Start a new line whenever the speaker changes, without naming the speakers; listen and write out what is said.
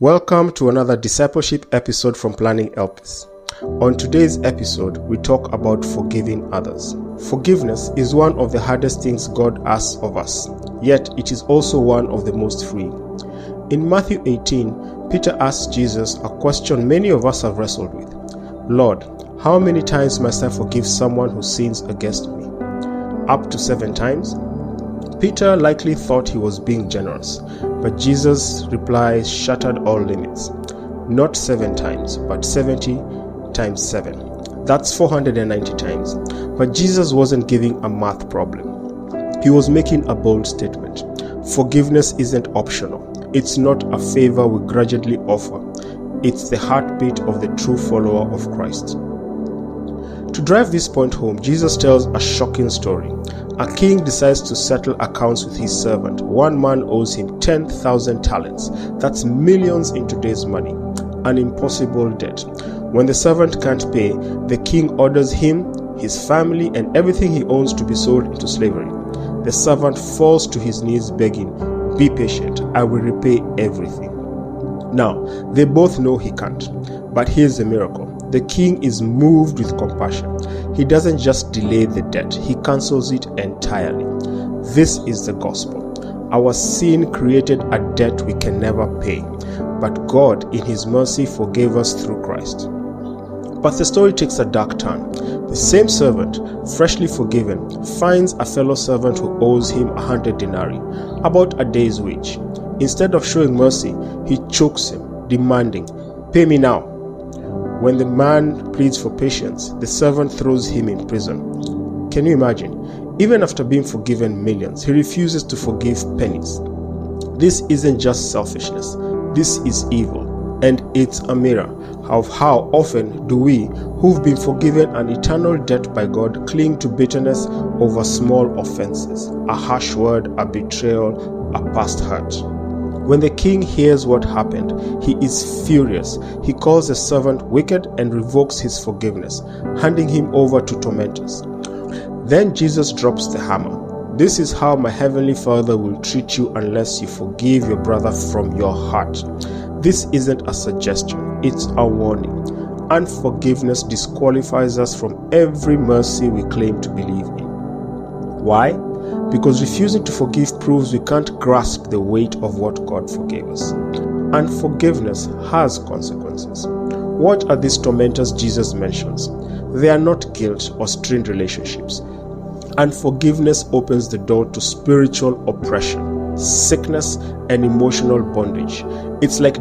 Welcome to another discipleship episode from Planning Helpers. On today's episode, we talk about forgiving others. Forgiveness is one of the hardest things God asks of us, yet it is also one of the most freeing. In Matthew 18, Peter asked Jesus a question many of us have wrestled with. Lord, how many times must I forgive someone who sins against me? Up to 7 times? Peter likely thought he was being generous, but Jesus' reply shattered all limits. Not 7 times, but 70 times 7. That's 490 times. But Jesus wasn't giving a math problem. He was making a bold statement. Forgiveness isn't optional. It's not a favor we grudgingly offer. It's the heartbeat of the true follower of Christ. To drive this point home, Jesus tells a shocking story. A king decides to settle accounts with his servant. One man owes him 10,000 talents. That's millions in today's money. An impossible debt. When the servant can't pay, the king orders him, his family, and everything he owns to be sold into slavery. The servant falls to his knees begging, "Be patient, I will repay everything." Now, they both know he can't. But here's the miracle. The king is moved with compassion. He doesn't just delay the debt, he cancels it entirely. This is the gospel. Our sin created a debt we can never pay, but God, in his mercy, forgave us through Christ. But the story takes a dark turn. The same servant, freshly forgiven, finds a fellow servant who owes him 100 denarii, about a day's wage. Instead of showing mercy, he chokes him, demanding, "Pay me now." When the man pleads for patience, the servant throws him in prison. Can you imagine? Even after being forgiven millions, he refuses to forgive pennies. This isn't just selfishness. This is evil. And it's a mirror of how often do we, who've been forgiven an eternal debt by God, cling to bitterness over small offenses, a harsh word, a betrayal, a past hurt. When the king hears what happened, he is furious. He calls the servant wicked and revokes his forgiveness, handing him over to tormentors. Then Jesus drops the hammer. "This is how my heavenly Father will treat you unless you forgive your brother from your heart." This isn't a suggestion, it's a warning. Unforgiveness disqualifies us from every mercy we claim to believe in. Why? Because refusing to forgive proves we can't grasp the weight of what God forgave us. Unforgiveness has consequences. What are these tormentors Jesus mentions? They are not guilt or strained relationships. Unforgiveness opens the door to spiritual oppression, sickness, and emotional bondage. It's like